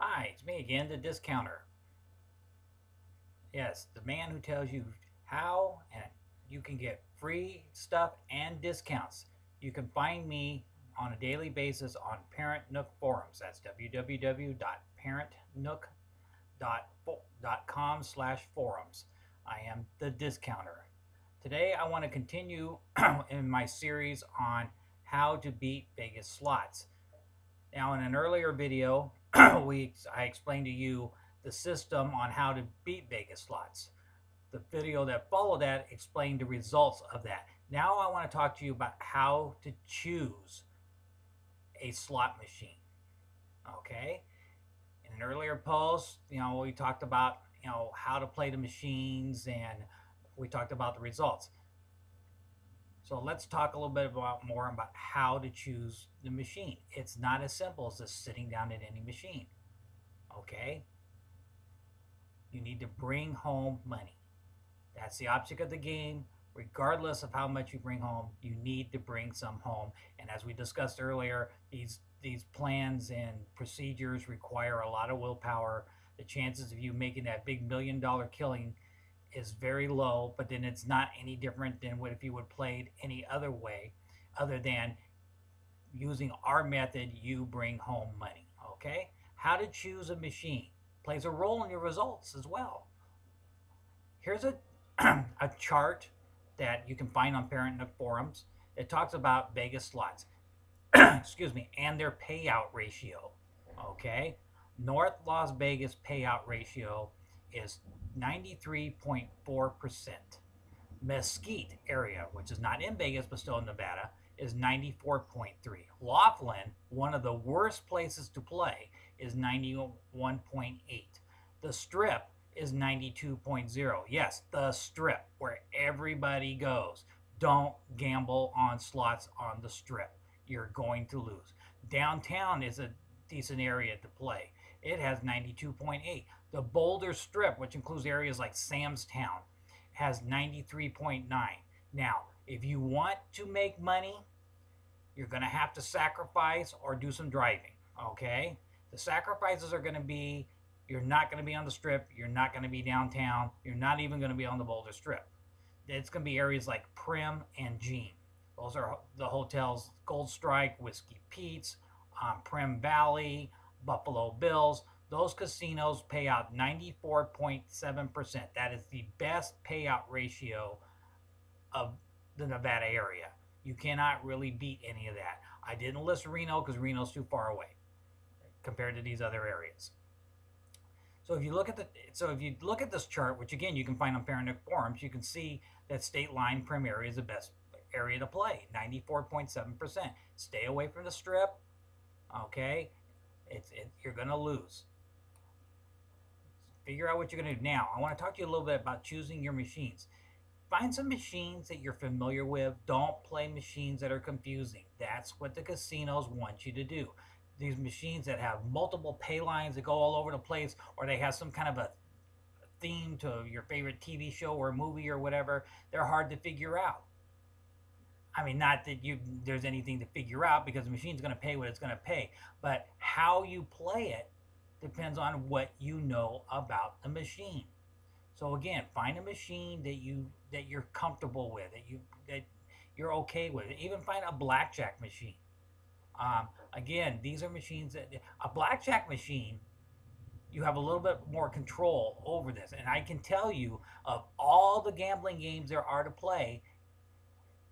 Hi, it's me again, the discounter. Yes, the man who tells you how and you can get free stuff and discounts. You can find me on a daily basis on Parent Nook forums. That's www.parentnook.com/forums. I am the discounter. Today I want to continue in my series on how to beat Vegas slots. Now, in an earlier video, I explained to you the system on how to beat Vegas slots. The video that followed that explained the results of that. Now, I want to talk to you about how to choose a slot machine. Okay? In an earlier post, we talked about how to play the machines and we talked about the results. So let's talk a little bit more about how to choose the machine. It's not as simple as just sitting down at any machine. Okay? You need to bring home money. That's the object of the game. Regardless of how much you bring home, you need to bring some home. And as we discussed earlier, these plans and procedures require a lot of willpower. The chances of you making that big $1 million killing is very low, but then it's not any different than what if you would played any other way, other than using our method, you bring home money. Okay? How to choose a machine plays a role in your results as well. Here's a a chart that you can find on Parent Nook forums. It talks about Vegas slots, excuse me, and their payout ratio. Okay, North Las Vegas payout ratio is 93.4%. Mesquite area, which is not in Vegas but still in Nevada, is 94.3. Laughlin, one of the worst places to play, is 91.8. The Strip is 92.0. Yes, the Strip, where everybody goes. Don't gamble on slots on the Strip. You're going to lose. Downtown is a decent area to play. It has 92.8. The Boulder Strip, which includes areas like Sam's Town, has 93.9. Now, if you want to make money, you're going to have to sacrifice or do some driving, okay? The sacrifices are going to be you're not going to be on the Strip, you're not going to be downtown, you're not even going to be on the Boulder Strip. It's going to be areas like Prim and Jean. Those are the hotels: Gold Strike, Whiskey Pete's, Prim Valley, Buffalo Bills. Those casinos pay out 94.7%. That is the best payout ratio of the Nevada area. You cannot really beat any of that. I didn't list Reno because Reno's too far away compared to these other areas. So if you look at this chart, which again you can find on Parent Nook forums, you can see that State Line Prim area is the best area to play, 94.7%. Stay away from the Strip. Okay, you're gonna lose. Figure out what you're gonna do. Now, I want to talk to you a little bit about choosing your machines. Find some machines that you're familiar with. Don't play machines that are confusing. That's what the casinos want you to do. These machines that have multiple pay lines that go all over the place, or they have some kind of a theme to your favorite TV show or movie or whatever, they're hard to figure out. I mean, not that there's anything to figure out because the machine's going to pay what it's going to pay, but how you play it depends on what you know about the machine. So again, find a machine that you're comfortable with, that you're okay with. Even find a blackjack machine. Again, these are machines that a blackjack machine, you have a little bit more control over this. And I can tell you, of all the gambling games there are to play,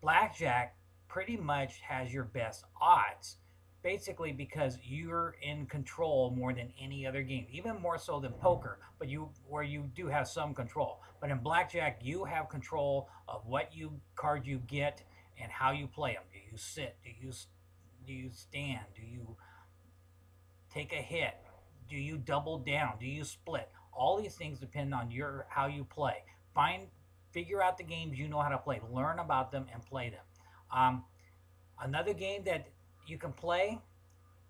blackjack pretty much has your best odds. Basically, because you're in control more than any other game, even more so than poker, but where you do have some control. But in blackjack, you have control of what cards you get and how you play them. Do you sit? Do you stand? Do you take a hit? Do you double down? Do you split? All these things depend on how you play. Figure out the games you know how to play. Learn about them and play them. Another game that you can play,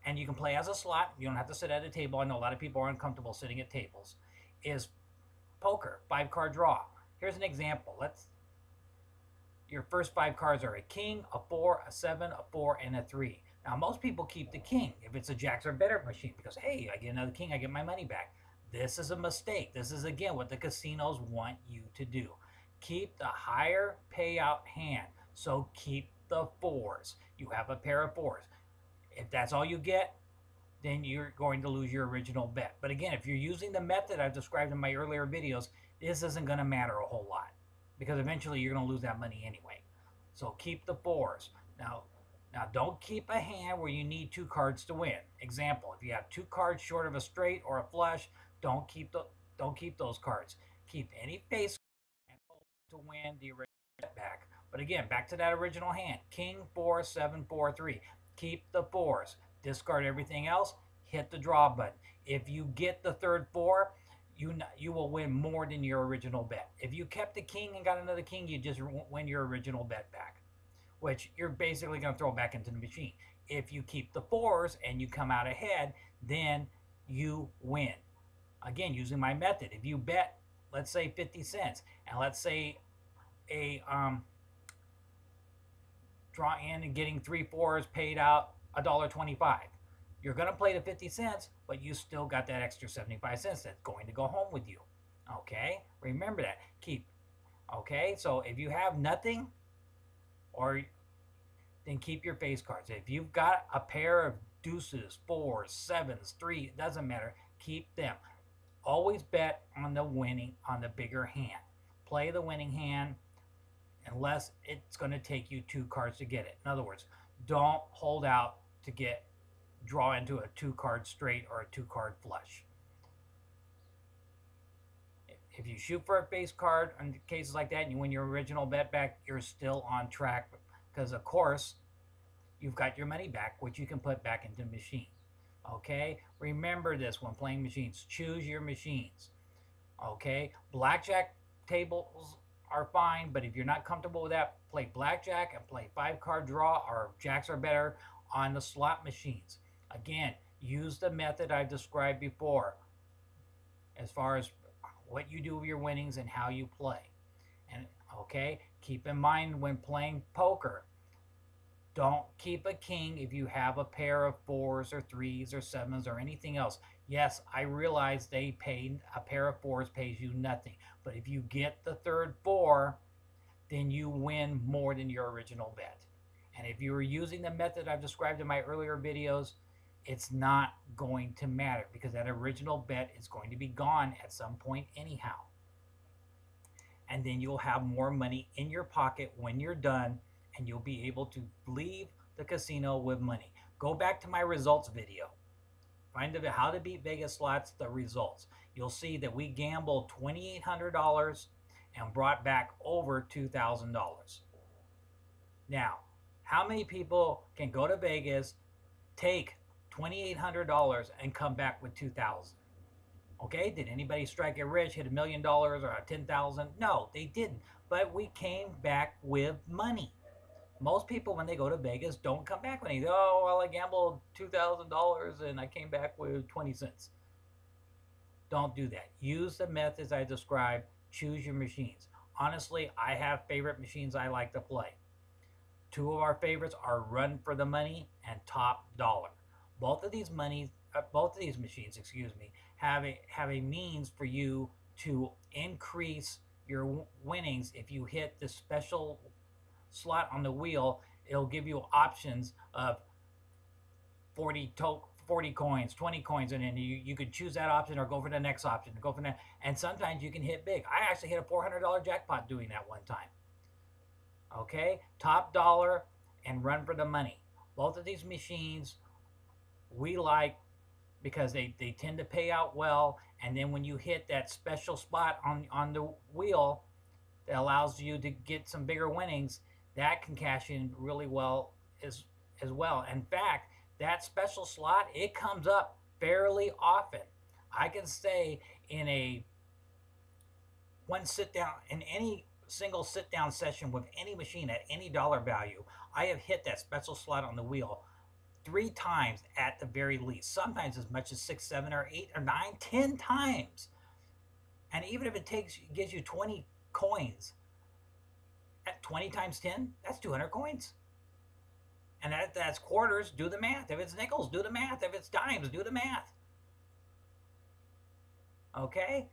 and you can play as a slot. You don't have to sit at a table. I know a lot of people are uncomfortable sitting at tables. Is poker, 5-card draw. Here's an example. Your first 5 cards are a king, a 4, a 7, a 4, and a 3. Now, most people keep the king if it's a jacks or better machine because, hey, I get another king, I get my money back. This is a mistake. This is, again, what the casinos want you to do. Keep the higher payout hand. So keep the fours. You have a pair of fours. If that's all you get, then you're going to lose your original bet. But again, if you're using the method I've described in my earlier videos, this isn't going to matter a whole lot because eventually you're going to lose that money anyway. So keep the fours. Now don't keep a hand where you need 2 cards to win. Example, if you have 2 cards short of a straight or a flush, don't keep those cards. Keep any face and hope to win the original bet back. But again, back to that original hand. King, 4, 7, 4, 3. Keep the fours. Discard everything else. Hit the draw button. If you get the third 4, you will win more than your original bet. If you kept the king and got another king, you just win your original bet back, which you're basically going to throw back into the machine. If you keep the fours and you come out ahead, then you win. Again, using my method, if you bet, let's say 50 cents, and let's say a draw in and getting 3 fours paid out $1.25. You're going to play the 50 cents, but you still got that extra 75 cents that's going to go home with you. Okay? Remember that. Okay? So if you have nothing, then keep your face cards. If you've got a pair of deuces, 4s, 7s, 3, it doesn't matter. Keep them. Always bet on the bigger hand. Play the winning hand unless it's going to take you 2 cards to get it. In other words, don't hold out to draw into a 2-card straight or a 2-card flush. If you shoot for a face card in cases like that and you win your original bet back, you're still on track because, of course, you've got your money back, which you can put back into the machine. Okay? Remember this when playing machines. Choose your machines. Okay? Blackjack tables are fine, but if you're not comfortable with that, play blackjack and play 5-card draw or jacks are better on the slot machines. Again, use the method I described before as far as what you do with your winnings and how you play. And okay, keep in mind when playing poker, don't keep a king if you have a pair of 4s or 3s or 7s or anything else. Yes, I realize a pair of 4s pays you nothing. But if you get the third 4, then you win more than your original bet. And if you were using the method I've described in my earlier videos, it's not going to matter because that original bet is going to be gone at some point anyhow. And then you'll have more money in your pocket when you're done, and you'll be able to leave the casino with money. Go back to my results video. Find out how to beat Vegas slots, the results. You'll see that we gambled $2,800 and brought back over $2,000. Now, how many people can go to Vegas, take $2,800 and come back with $2,000? Okay, did anybody strike it rich, hit $1 million or $10,000? No, they didn't. But we came back with money. Most people, when they go to Vegas, don't come back with anything. Oh, well, I gambled $2,000 and I came back with 20 cents. Don't do that. Use the methods I described. Choose your machines. Honestly, I have favorite machines I like to play. 2 of our favorites are Run for the Money and Top Dollar. Both of these machines, have a means for you to increase your winnings. If you hit the special slot on the wheel, it'll give you options of 40 coins, 20 coins, and then you could choose that option or go for the next option, go for that. And sometimes you can hit big. I actually hit a $400 jackpot doing that one time. Okay, Top Dollar and Run for the Money. Both of these machines we like because they tend to pay out well, and then when you hit that special spot on the wheel that allows you to get some bigger winnings, that can cash in really well as well. In fact, that special slot, it comes up fairly often. I can say in any single sit-down session with any machine at any dollar value, I have hit that special slot on the wheel 3 times at the very least. Sometimes as much as 6, 7, or 8, or 9, 10 times. And even if it gives you 20 coins, at 20 times 10, that's 200 coins. And that's quarters, do the math. If it's nickels, do the math. If it's dimes, do the math. Okay?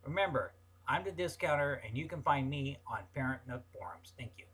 Remember, I'm the discounter, and you can find me on Parent Nook forums. Thank you.